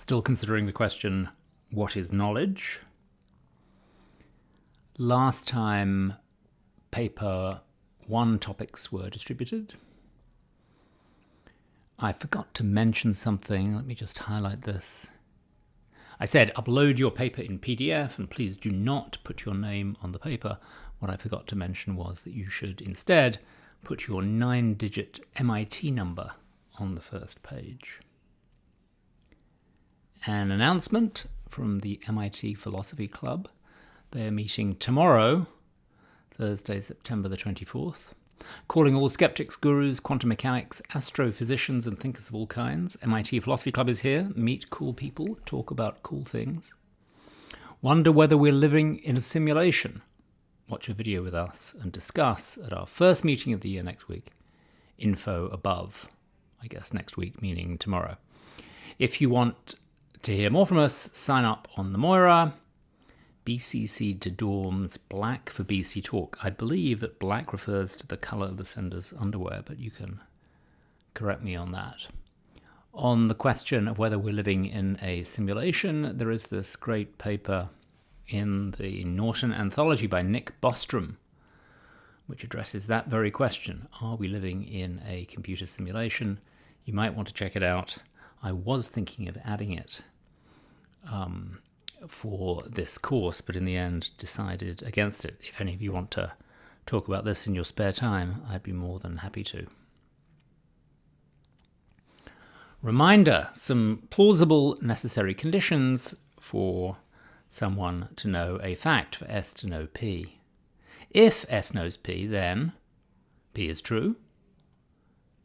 Still considering the question, what is knowledge? Last time paper 1 topics were distributed. I forgot to mention something. Let me just highlight this. I said upload your paper in PDF and please do not put your name on the paper. What I forgot to mention was that you should instead put your 9-digit MIT number on the first page. An announcement from the MIT Philosophy Club. They're meeting tomorrow, Thursday, September the 24th, calling all skeptics, gurus, quantum mechanics, astrophysicians, and thinkers of all kinds. MIT Philosophy Club is here. Meet cool people, talk about cool things. Wonder whether we're living in a simulation. Watch a video with us and discuss at our first meeting of the year next week. Info above. I guess next week meaning tomorrow. If you want to hear more from us, sign up on the Moira. BCC to dorms, black for BC Talk. I believe that black refers to the colour of the sender's underwear, but you can correct me on that. On the question of whether we're living in a simulation, there is this great paper in the Norton Anthology by Nick Bostrom, which addresses that very question. Are we living in a computer simulation? You might want to check it out. I was thinking of adding it for this course, but in the end decided against it. If any of you want to talk about this in your spare time, I'd be more than happy to. Reminder, some plausible necessary conditions for someone to know a fact, for S to know P. If S knows P, then P is true.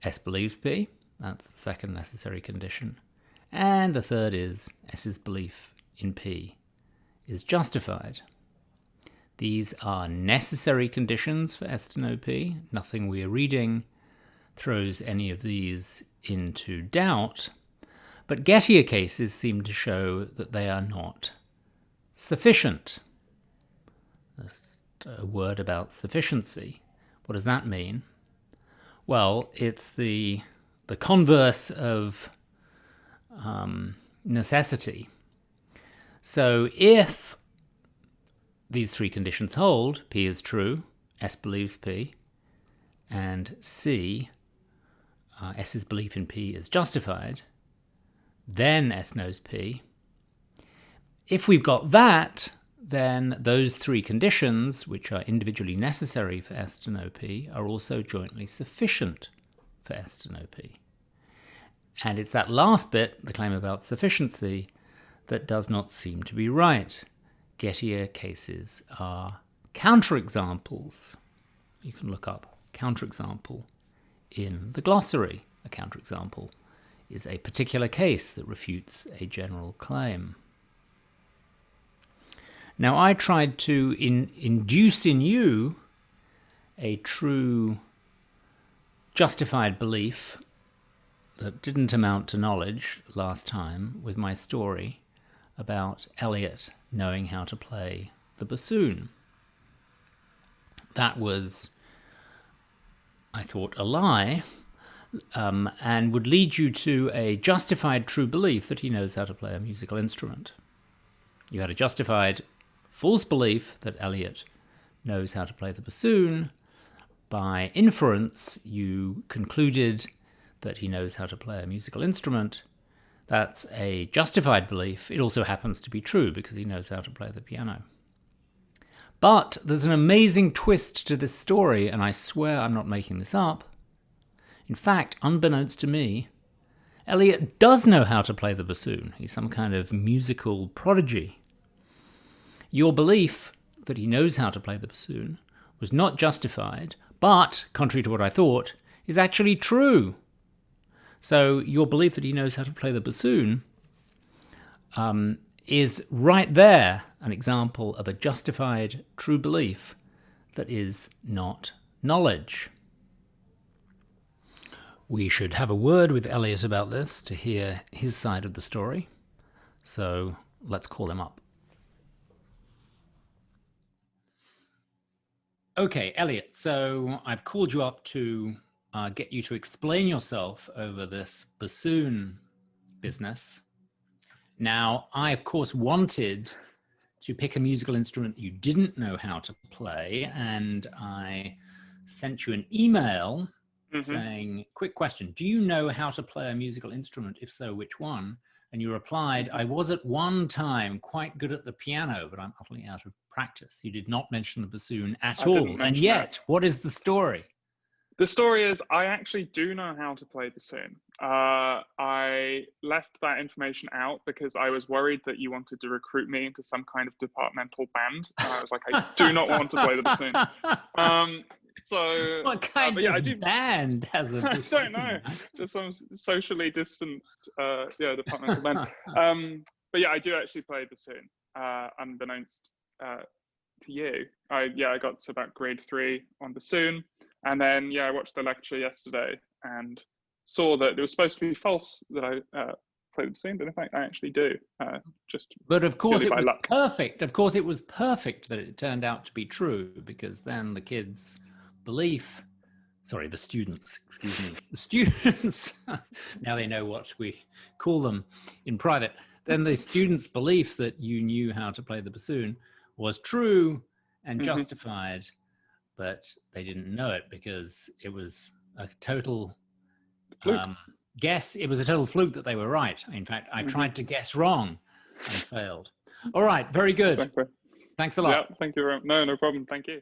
S believes P. That's the second necessary condition. And the third is S's belief in P is justified. These are necessary conditions for S to know P. Nothing we are reading throws any of these into doubt, but Gettier cases seem to show that they are not sufficient. Just a word about sufficiency. What does that mean? Well, it's the converse of necessity. So if these three conditions hold, P is true, S believes P, and C, S's belief in P is justified, then S knows P. If we've got that, then those three conditions, which are individually necessary for S to know P, are also jointly sufficient for S to know P. And it's that last bit, the claim about sufficiency, that does not seem to be right. Gettier cases are counterexamples. You can look up counterexample in the glossary. A counterexample is a particular case that refutes a general claim. Now, I tried to induce in you a true justified belief that didn't amount to knowledge last time with my story about Eliot knowing how to play the bassoon. That was, I thought, a lie, and would lead you to a justified true belief that he knows how to play a musical instrument. You had a justified false belief that Eliot knows how to play the bassoon. By inference, you concluded that he knows how to play a musical instrument. That's a justified belief. It also happens to be true because he knows how to play the piano. But there's an amazing twist to this story, and I swear I'm not making this up. In fact, unbeknownst to me, Eliot does know how to play the bassoon. He's some kind of musical prodigy. Your belief that he knows how to play the bassoon was not justified, but, contrary to what I thought, is actually true. So your belief that he knows how to play the bassoon is right there an example of a justified true belief that is not knowledge. We should have a word with Eliot about this to hear his side of the story. So let's call him up. Okay, Eliot, so I've called you up to get you to explain yourself over this bassoon business. Now, I, of course, wanted to pick a musical instrument you didn't know how to play, and I sent you an email saying, quick question, do you know how to play a musical instrument? If so, which one? And you replied, I was at one time quite good at the piano, but I'm utterly out of practice. You did not mention the bassoon at all. And yet, what is the story? The story is I actually do know how to play bassoon. I left that information out because I was worried that you wanted to recruit me into some kind of departmental band. And I was like, I do not want to play the bassoon. So what kind of band has a bassoon? I don't know, just some socially distanced departmental band. But yeah, I do actually play bassoon, unbeknownst to you. I got to about grade 3 on bassoon, and then I watched the lecture yesterday and saw that it was supposed to be false that I play the bassoon, but in fact I actually do. But of course it was perfect. Of course it was perfect that it turned out to be true, because then the kids' belief, sorry, the students, excuse me, the students, now they know what we call them in private, then the students' belief that you knew how to play the bassoon was true and justified, but they didn't know it because it was a total guess. It was a total fluke that they were right. In fact, I tried to guess wrong and failed. All right, very good. Exactly. Thanks a lot. Yeah, thank you. No problem. Thank you.